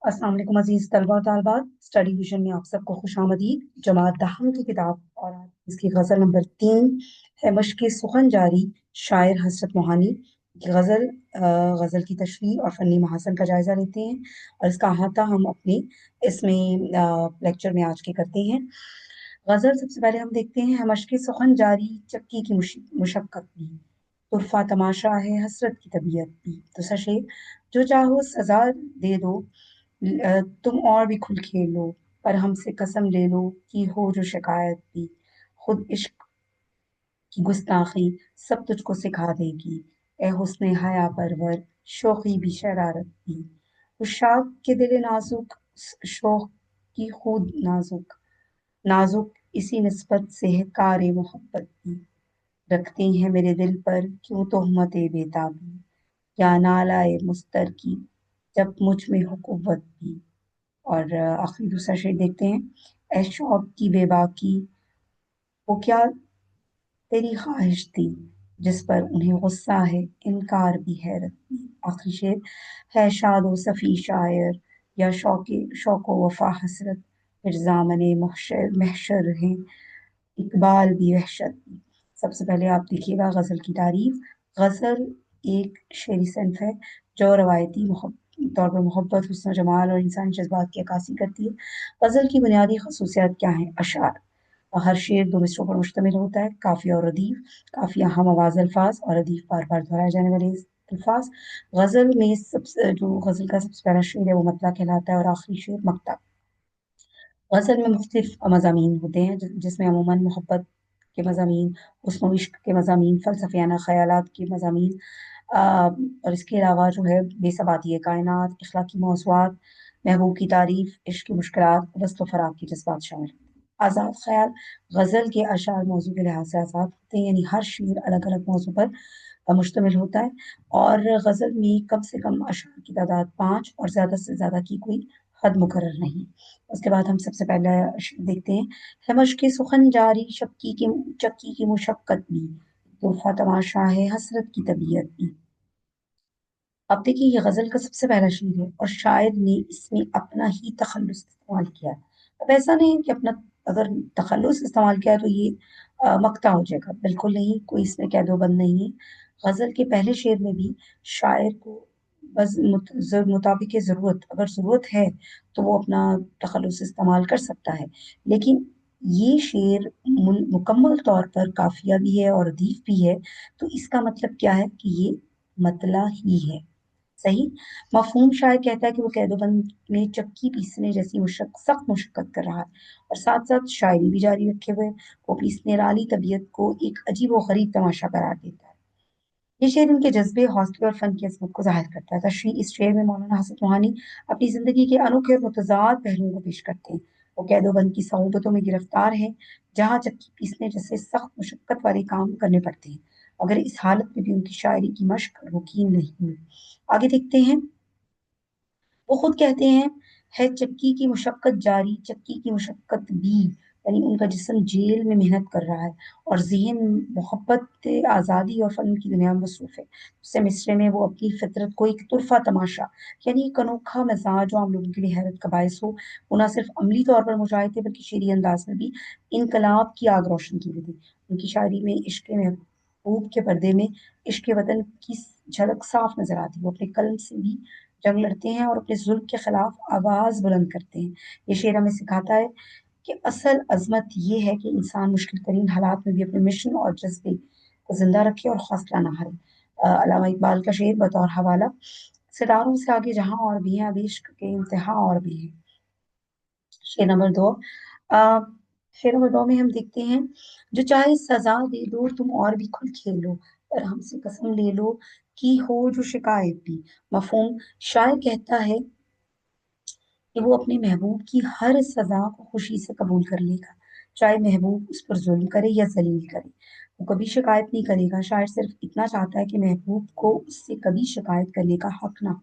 अस्सलाम वालेकुम अजीज तलबा और तालबात। स्टडी विजन में आप सबको खुश आमदीद। जमात दहम की किताब और आज इसकी गज़ल नंबर 3 है मश्क सुखन जारी, शायर हसरत मोहानी की गज़ल। गज़ल की तशरीह और फ़नी महासन का जायज़ा लेते हैं और इसका अहाता हम अपने इसमें लेक्चर में आज के करते हैं। गज़ल सबसे पहले हम देखते हैं। मश्क सुखन जारी, चक्की की मुशक्क़त भी, तुरफा तमाशा है हसरत की तबीयत भी। दूसरा शेर, जो चाहो सजा दे दो, तुम और भी खुल खेलो, पर हमसे कसम ले लो कि हो जो शिकायत भी, खुद इश्क की गुस्ताखी सब तुझको सिखा देगी, ए हुस्ने हया परवर शोखी भी शरारत भी। उशाक के दिल नाजुक, शौक की खुद नाजुक, नाजुक इसी निस्बत से है कार मोहब्बत भी। रखते हैं मेरे दिल पर क्यों तोहमत बेताबी, या नालाए मुस्तर की जब मुझ में हो कुव्वत भी। और आखिरी दूसरा शेर देखते हैं। ऐ शौक की बेबाकी, वो क्या तेरी ख्वाहिश थी जिस पर उन्हें गुस्सा है, इनकार भी हैरत भी। आखिरी शेर, है शादो सफ़ी शायर या शौको वफा हसरत, फिर ज़ामने महशर है इकबाल भी वहशत भी। सबसे पहले आप देखिएगा गज़ल की तारीफ। गज़ल एक शेरी सन्फ है जो रवायती तौर पर मोहब्बत, हुस्न जमाल और इंसानी जज्बात की अक्कासी करती है। गज़ल की बुनियादी खसूसियात क्या हैं? अशार, हर शेर दो मिसरों पर मुश्तमिल होता है। काफिया और रदीफ, काफिया हम आवाज अल्फाज और रदीफ बार बार दोहराए जाने वाले अल्फाज। गजल में सबसे जो गजल का सबसे पहला शेर है वो मतला कहलाता है और आखिरी शेर मक्ता। गज़ल में मुख्तलिफ मज़ामीन होते हैं जिसमें अमूमन मोहब्बत के मज़ामीन, हुस्न व इश्क के मज़ामीन, फ़लसफ़ियाना ख़यालात के मज़ामीन, और इसके अलावा जो है बेसबाती कायनात, अखलाकी मौज़ूआत, महबूब की तारीफ़, इश्क की मुश्किलात, वस्त व फ़राक़ के जज़्बात शामिल हैं। आज़ाद ख़याल, गज़ल के अशार मौज़ू के लिहाज से आज़ाद होते हैं, यानी हर शेर अलग अलग मौज़ू पर मुश्तमिल होता है और गज़ल में कम से कम अशार की तादाद 5 और ज़्यादा से ज़्यादा की कोई हद मुकर्रर नहीं। उसके बाद हम सबसे पहले देखते हैं। है मश्क सुखन जारी, चक्की की मुशक्कत भी, तोहफा तमाशा है हसरत की तबीयत भी। अब देखिए ये गजल का सबसे पहला शेर है और शायर ने इसमें अपना ही तखल्लुस इस्तेमाल किया है। अब ऐसा नहीं है कि अपना अगर तखल्लुस इस्तेमाल किया तो ये मक्ता हो जाएगा, बिल्कुल नहीं, कोई इसमें कैदोबंद नहीं है। गजल के पहले शेर में भी शायर को बस मुताबिक ज़रूरत, अगर ज़रूरत है तो वो अपना तखल्लुस इस्तेमाल कर सकता है। लेकिन ये शेर मुकम्मल तौर पर काफिया भी है और अदीफ भी है, तो इसका मतलब क्या है कि ये मतला ही है। सही। मफहूम, शायर कहता है कि वो कैदोबंद में चक्की पीसने जैसी सख्त मुशक्कत कर रहा है और साथ साथ शायरी भी जारी रखे हुए। वो पीसने वाली तबीयत को एक अजीब व गरीब तमाशा करार देता है। ये शेर इनके जज्बे, हौसले और फन की अजमत को जाहिर करता है। तशरीह, इस शेर में मौलाना हसन मोहानी अपनी जिंदगी के अनोखे और मुतजाद पहलुओं को पेश करते हैं। वो कैदोबंद की सऊबतों में गिरफ्तार है जहाँ चक्की पीसने जैसे सख्त मुशक्कत वाले काम करने पड़ते हैं, मगर इस हालत में भी उनकी शायरी की मशक रुकी नहीं हुई। आगे देखते हैं। वो खुद कहते हैं, है चक्की की मुशक्कत जारी, चक्की की मुशक्कत भी, यानी उनका जिस्म जेल में मेहनत कर रहा है और ज़हन मोहब्बत, आज़ादी और फन की दुनिया में मसरूफ है। उससे मिसरे में वो अपनी फितरत को एक तुरफा तमाशा, यानी एक अनोखा मिजाज जो आम लोगों के लिए हैरत का बायस हो, वो न सिर्फ अमली तौर पर मुजाहिद थे बल्कि शेरी अंदाज में भी इनकलाब की आग रोशन की हुई थी। उनकी शायरी में इश्क महबूब के पर्दे में इश्क वतन की झलक साफ नजर आती है। वो अपने कलम से भी जंग लड़ते हैं और अपने जुल्म के खिलाफ आवाज बुलंद करते हैं। ये शेर हमें सिखाता है कि असल अजमत ये है कि इंसान मुश्किल तरीन हालात में भी अपने मिशन और जज्बे को जिंदा रखे और हौसला ना हारे। अल्लामा इकबाल का शेर बतौर हवाला, सितारों से आगे जहां और भी हैं, अभी इश्क के इम्तिहा और भी हैं। शेर नंबर 2। अ, शेर नंबर 2 में हम देखते हैं। जो चाहे सजा दे दो, तुम और भी खुल खेलो, पर हमसे कसम ले लो कि हो जो शिकायत भी। मफहूम, शायर कहता है कि वो अपने महबूब की हर सजा को खुशी से कबूल कर लेगा, चाहे महबूब उस पर जुल्म करे या जलील करे। वो कभी शिकायत नहीं करेगा। शायर सिर्फ इतना चाहता है कि महबूब को उससे कभी शिकायत करने का हक ना हो।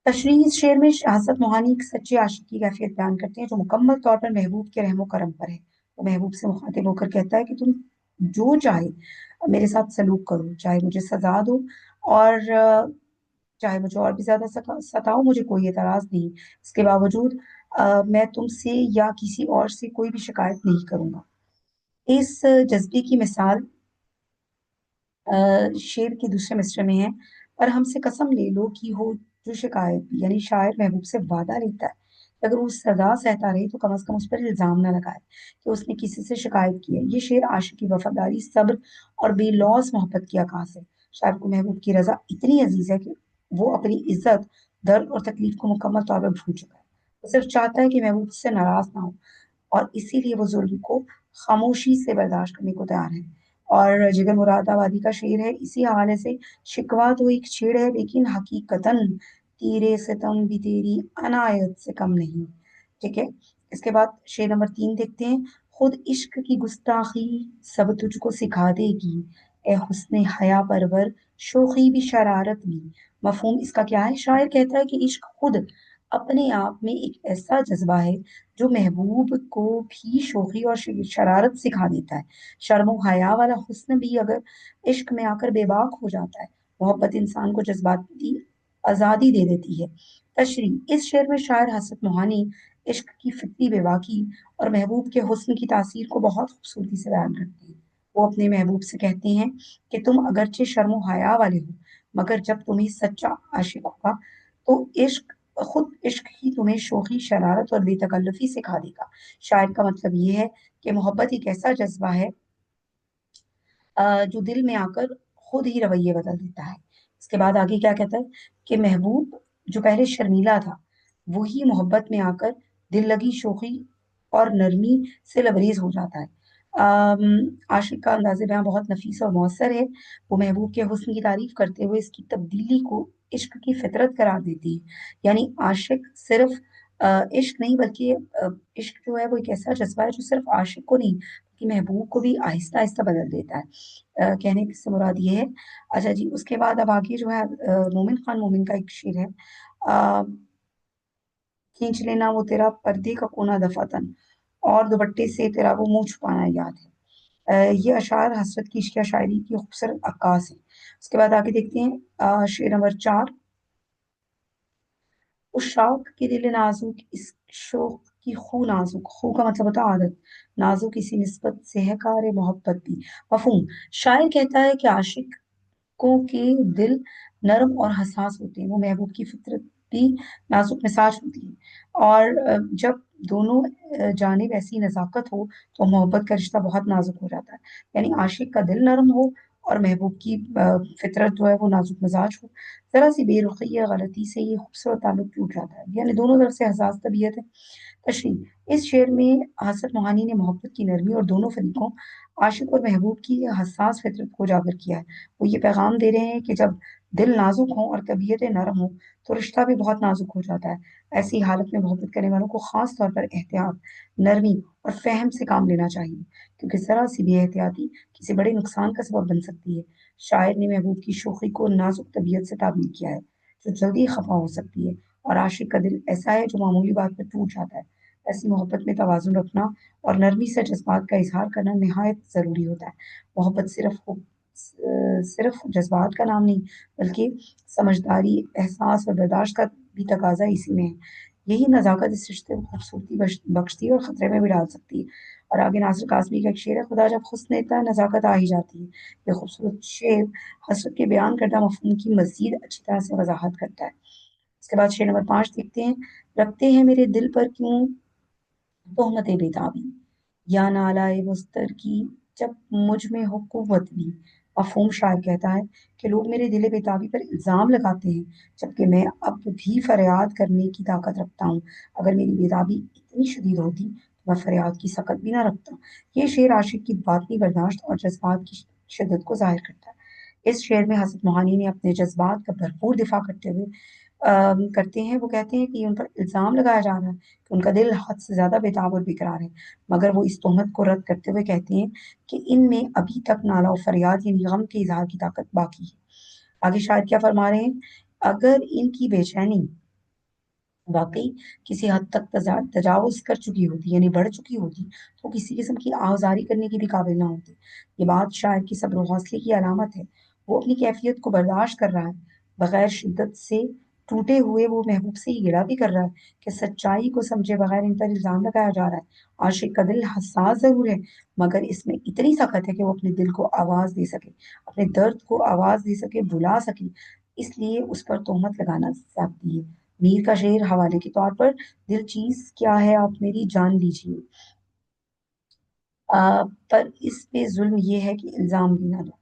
तशरीह, इस शेर में हसरत मोहानी एक सच्चे आशिक की कैफियत बयान करते हैं जो मुकम्मल तौर पर महबूब के रहमो करम पर है। वो महबूब से मुखातिब होकर कहता है कि तुम जो चाहे मेरे साथ सलूक करो, चाहे मुझे सजा दो और चाहे मुझे और भी ज्यादा सताओ, मुझे कोई एतराज नहीं। इसके बावजूद मैं तुमसे या किसी और से कोई भी शिकायत नहीं करूंगा। इस जज्बे की मिसाल शेर के दूसरे मिसरे में है। पर हमसे कसम ले लो कि हो जो शिकायत भी, यानी शायर महबूब से वादा लेता है कि अगर वो सजा सहता रहे तो कम से कम उस पर इल्जाम ना लगाए कि उसने किसी से शिकायत की है। ये शेर आशिक की वफादारी, सब्र और बेलौस मोहब्बत की अक्कास है। शायर को महबूब की रजा इतनी अजीज है कि वो अपनी इज्जत, दर्द और तकलीफ को मुकम्मल तौर पर भूल चुका है। वो सिर्फ चाहता है कि महबूब उससे नाराज ना हो, और इसीलिए वो जुल्म को खामोशी से बर्दाश्त करने को तैयार है। और जिगर मुरादाबादी का शेर है इसी हवाले से। शिकवा तो एक छेड़ है लेकिन हकीकतन तेरे सितम भी तेरी अनायत से कम नहीं। ठीक है। इसके बाद शेर नंबर 3 देखते हैं। खुद इश्क की गुस्ताखी सब तुझको सिखा देगी, ए हुस्ने हया परवर शोखी भी शरारत भी। मफहूम इसका क्या है? शायर कहता है कि इश्क खुद अपने आप में एक ऐसा जज्बा है जो महबूब को भी शोखी और शरारत सिखा देता है। शर्म हया वाला हुस्न भी अगर इश्क में आकर बेबाक हो जाता है। मोहब्बत इंसान को जज्बाती आजादी दे देती है। तशरी इस शेर में शायर हसरत मोहानी इश्क की फितरी बेबाकी और महबूब के हुस्न की तासीर को बहुत खूबसूरती से बयान करते हैं। वो अपने महबूब से कहते हैं कि तुम अगरचे शर्म हया वाले हो, मगर जब तुम्हें सच्चा आशिक होगा तो इश्क, खुद इश्क ही तुम्हें शोखी, शरारत और बेतकल्लुफी सिखा देगा। शायर का मतलब ये है कि मोहब्बत एक ऐसा जज्बा है जो दिल में आकर खुद ही रवैये बदल देता है। इसके बाद आगे क्या कहता है कि महबूब जो पहले शर्मीला था, वही मोहब्बत में आकर दिल लगी शोखी और नरमी से लबरेज हो जाता है। आशिक का अंदाज़े बयां बहुत नफीस और मौसर है। वो महबूब के हुस्न की तारीफ करते हुए इसकी तब्दीली को इश्क की फितरत करार देती है। यानी आशिक सिर्फ इश्क नहीं, बल्कि इश्क जो है वो एक ऐसा जज्बा है जो सिर्फ आशिक को नहीं, कि महबूब को भी आहिस्ता आहिस्ता बदल देता है। कहने से मुराद ये है। अच्छा जी, उसके बाद अब आगे जो है मोमिन खान मोमिन का एक शेर है। अ, खींच लेना वो तेरा पर्दे का कोना दफातन, और दुपट्टे से तेरा वो मुंह छुपाना याद है। ये अशार हसरत की इश्किया शायरी की खूबसूरत अक्कास है। उसके बाद आगे देखते हैं शेर नंबर 4। उस शौक के दिल नाजुक, इस शौक की खू नाजुक। खू का मतलब होता है आदत, नाजुक इसी निस्बत से है कार मोहब्बत भी। मफहूम, शायर कहता है कि आशिकों के दिल नरम और हसास होते हैं। वो महबूब की फितरत भी नाजुक मिजाज होती है। और जब दोनों जानिब ऐसी नजाकत हो तो मोहब्बत का रिश्ता बहुत नाजुक हो जाता है। यानी आशिक का दिल नरम हो और महबूब की फितरत जो है वो नाजुक मिजाज हो। जरा सी बेरुखी या गलती से ये खूबसूरत ताल्लुक टूट जाता है। यानी दोनों तरफ से हसास तबीयत है। तशरीह, इस शेर में हसरत मोहानी ने मोहब्बत की नरमी और दोनों फरीकों, आशिक और महबूब की हसास फितरत को उजागर किया है। वो ये पैगाम दे रहे हैं कि जब दिल नाजुक हो और तबीयतें नरम हो तो रिश्ता भी बहुत नाजुक हो जाता है। ऐसी हालत में मोहब्बत करने वालों को खास तौर पर एहतियात, नरमी और फहम से काम लेना चाहिए, क्योंकि जरा सी भी एहतियाती किसी बड़े नुकसान का सबब बन सकती है। शायर ने महबूब की शोखी को नाजुक तबीयत से ताबीर किया है, जो जल्दी खफा हो सकती है। और आशिक का दिल ऐसा है जो मामूली बात पर टूट जाता है। ऐसी मोहब्बत में तवाज़ुन रखना और नरमी से जज्बात का इजहार करना निहायत ज़रूरी होता है। मोहब्बत सिर्फ जज्बात का नाम नहीं, बल्कि समझदारी, एहसास और बर्दाश्त का भी तकाजा इसी में है। यही नज़ाकत इस रिश्ते को खूबसूरती बख्शती है और ख़तरे में भी डाल सकती है। और आगे नासिर काज़मी का एक शेर है। खुदा जब हुस्न देता है नज़ाकत आ ही जाती है। ये खूबसूरत शेर हसरत के बयान करदा मफहूम की मज़ीद अच्छी तरह से वजाहत करता है। उसके बाद शेर नंबर 5 देखते हैं। रखते हैं मेरे दिल पर क्यों तोहमत बेताबी, या नालाए मुस्तर की जब मुझ में हो कुव्वत भी। मफहूम, शायर कहता है कि लोग मेरे दिल बेताबी पर इल्जाम लगाते हैं, जबकि मैं अब भी फरियाद करने की ताकत रखता हूँ। अगर मेरी बेताबी इतनी शदीद होती तो मैं फरियाद की सकत भी ना रखता। ये शेर आशिक की बातनी बर्दाश्त और जज्बात की शिद्दत को जाहिर करता है। इस शेर में हसरत मोहानी ने अपने जज्बात का भरपूर दिफा करते हुए करते हैं। वो कहते हैं कि उन पर इल्जाम लगाया जा रहा है कि उनका दिल हद से ज्यादा बेताब और बेकरार है, मगर वो इस तोहमत को रद्द करते हुए कहते हैं कि इनमें अभी तक नाला और फरियाद यानी गम के इजहार की ताकत बाकी है। आगे शायद क्या फरमा रहे हैं। अगर इनकी बेचैनी वाकई किसी हद तक तजावुज कर चुकी होती, यानी बढ़ चुकी होती, तो किसी किस्म की आहुजारी करने की भी काबिल ना होती। ये बात शायर की सब्र और हौसले की अलामत है। वो अपनी कैफियत को बर्दाश्त कर रहा है, बगैर शिद्दत से टूटे हुए वो महबूब से ये गिला भी कर रहा है कि सच्चाई को समझे बगैर इन पर इल्जाम लगाया जा रहा है। आशिक का दिल हसास जरूर है, मगर इसमें इतनी सख्त है कि वो अपने दिल को आवाज दे सके, अपने दर्द को आवाज दे सके, बुला सके। इसलिए उस पर तोहमत लगाना ज्यादती है। मीर का शेर हवाले के तौर पर, दिल चीज क्या है आप मेरी जान लीजिए, पर इस पे जुल्म ये है कि इल्जाम भी ना दो।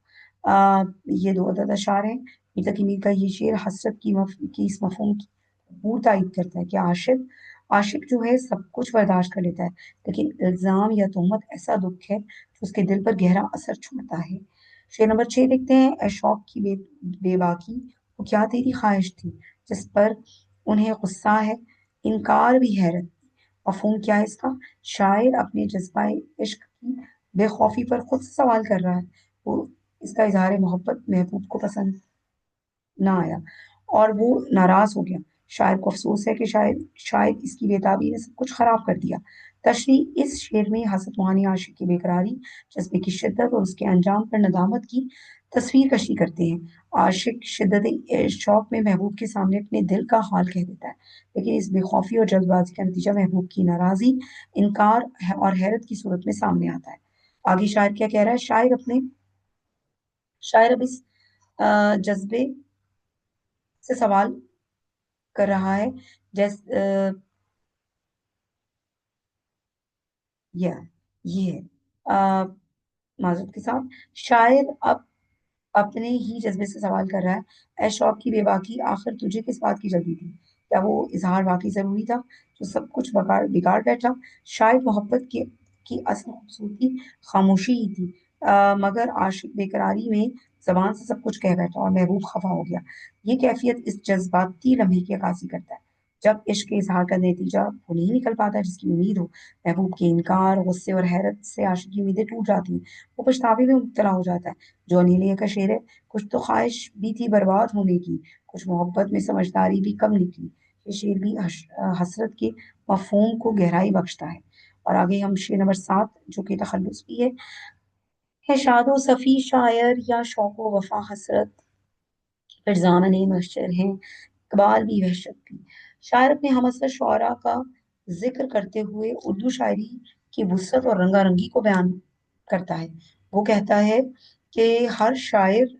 ये दो अदद अशार हैं। मीर तकी मीर का ये शेर हसरत की इस मफहूम की भरपूर तायद करता है कि आशिक आशिक जो है सब कुछ बर्दाश्त कर लेता है, लेकिन इल्जाम या तोहमत ऐसा दुख है जो उसके दिल पर गहरा असर छोड़ता है। शेर नंबर 6 देखते हैं। ए शौक की बेबाकी, वो क्या तेरी ख्वाहिश थी जिस पर उन्हें गुस्सा है, इनकार भी हैरत। मफहूम क्या है इसका? शायर अपने जज्बा इश्क की बेखौफी पर खुद से सवाल कर रहा है। वो इसका इजहार मोहब्बत महबूब को पसंद ना आया और वो नाराज हो गया। शायर को अफसोस है कि शायद इसकी बेताबी ने सब कुछ खराब कर दिया। तशरी इस शेर में हसरत मोहानी आशिक की बेकरारी, जज्बे की शिद्दत और उसके अंजाम पर नदामत की तस्वीर कशी करते हैं। आशिक शिद्दत शौक में महबूब के सामने अपने दिल का हाल कह देता है, लेकिन इस बेखौफी और जल्दबाजी का नतीजा महबूब की नाराजगी, इनकार और हैरत की सूरत में सामने आता है। आगे शायर क्या कह रहा है? शायर अब इस जज्बे से सवाल कर रहा है, जैसे या ये है माजूद के साथ। शायर अब अपने ही जज्बे से सवाल कर रहा है, ऐ शौक की बेबाकी, आखिर तुझे किस बात की जल्दी थी? क्या वो इजहार वाकई जरूरी था जो सब कुछ बिगाड़ बिगाड़ बैठा? शायद मोहब्बत की असल खूबसूरती खामोशी ही थी, मगर आशिक बेकरारी में जबान से सब कुछ कह बैठा और महबूब खफा हो गया। ये कैफियत इस जज्बाती लम्हे की अक्कासी करता है। जब इश्क के इजहार का नतीजा वो नहीं निकल पाता जिसकी उम्मीद हो, महबूब के इनकार, गुस्से और हैरत से आशिक की उम्मीदें टूट जाती हैं। वो पछतावे में मुब्तला हो जाता है। जो अनिलिया का शेर है, कुछ तो ख्वाहिश भी थी बर्बाद होने की, कुछ मोहब्बत में समझदारी भी कम निकली। ये शेर भी हसरत के मफहूम को गहराई बख्शता है। और आगे हम शेर नंबर 7 जो कि तखल्लुस भी है शादो सफ़ी शायर या शौको वफा हसरत, फिर ज़ामने मशर हैं इकबाल भी वहशत भी। शायर अपने हमअसर शुअरा का जिक्र करते हुए उर्दू शायरी की वुसअत और रंगारंगी को बयान करता है। वो कहता है कि हर शायर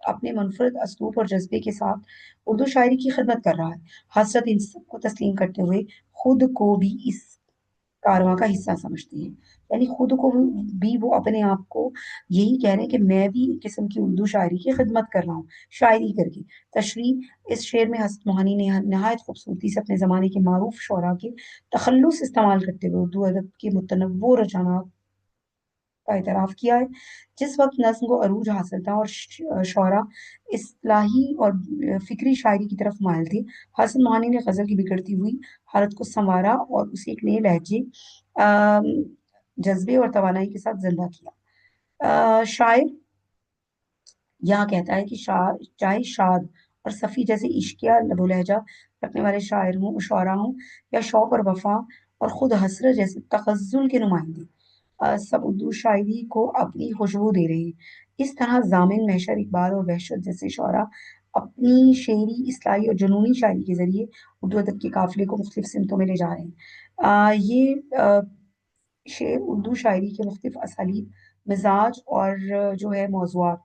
अपने मुनफरद असलूब और जज्बे के साथ उर्दू शायरी की खिदमत कर रहा है। हसरत इन सबको तस्लीम करते हुए खुद को भी इस कारवां का हिस्सा समझती हैं। यानी खुद को भी वो अपने आप को यही कह रहे हैं कि मैं भी एक किस्म की उर्दू शायरी की खिदमत कर रहा हूँ, शायरी करके। तशरी इस शेर में हसन मोहानी ने नहायत खूबसूरती से अपने ज़माने के मारूफ शोरा के तखल्लुस इस्तेमाल करते हुए उर्दू अदब के मुतनव्वो रुझानात का एतराफ़ किया है। जिस वक्त नज़्म को अरूज हासिल था और शोरा इस्लाही और फिक्री शायरी की तरफ मायल थे, हसन मोहानी ने गज़ल की बिगड़ती हुई हालत को संवारा और उसे एक नए लहजे, अम, जज्बे और तवानाई के साथ जिंदा किया। शायर यहाँ कहता है कि चाहे शाद और सफ़ी जैसे इश्किया लबो लहजा रखने वाले शायर हों, शुअरा हों, या शौक और वफा और खुद हसरत जैसे तखज़्ज़ुल के नुमाइंदे, सब उर्दू शायरी को अपनी खुशबू दे रहे हैं। इस तरह जामिन, महशर, इकबाल और वहशत जैसे शुअरा अपनी शेरी, इस्लाही और जुनूनी शायरी के जरिए उर्दू अदब के काफिले को मुख्तलिफ सिमतों में ले जा रहे हैं। ये शेर उर्दू शायरी के मुख्तलिफ असालीब, मिजाज और जो है मौज़ूआत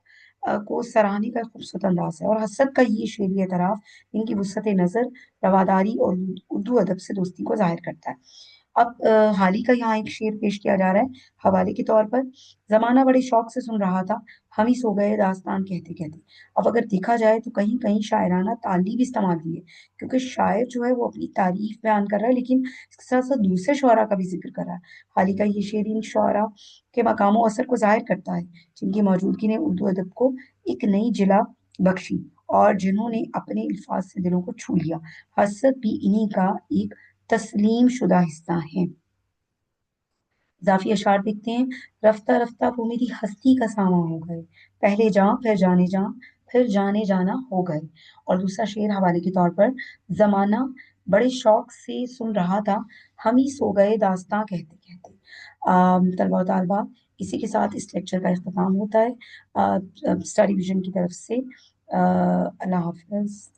को सराहने का खूबसूरत अंदाज है। और हसरत का ये शेरी एतराफ़ इनकी वसअत नज़र, रवादारी और उर्दू अदब से दोस्ती को जाहिर करता है। अब हाल ही का यहाँ एक शेर पेश किया जा रहा है हवाले के तौर पर। जमाना बड़े शौक से सुन रहा था, हम ही सो गए दास्तान कहते कहते। अब अगर देखा जाए तो कहीं कहीं शायराना ताली भी इस्तेमाल हुई है, क्योंकि शायर जो है वो अपनी तारीफ बयान कर रहा है, लेकिन इसके साथ साथ दूसरे शुअरा का भी जिक्र कर रहा है। हाल ही का ये शेर इन शुअरा के मकाम व असर को जाहिर करता है, जिनकी मौजूदगी ने उर्दू अदब को एक नई जिला बख्शी और जिन्होंने अपने अल्फाज से दिलों को छू लिया। हसरत भी इन्हीं का एक तस्लीम शुदा हिस्सा है। इजाफी अशार देखते हैं। रफ्ता रफ्ता वो मेरी हस्ती का सामा हो गए, पहले जा फिर जाने जा, फिर जाने जाना हो गए। और दूसरा शेर हवाले के तौर पर, जमाना बड़े शौक से सुन रहा था, हम ही सो गए दास्तां कहते कहते। तलबा और तालबा, इसी के साथ इस लेक्चर का इख्तिताम होता है स्टडी विजन की तरफ से। اللہ حافظ.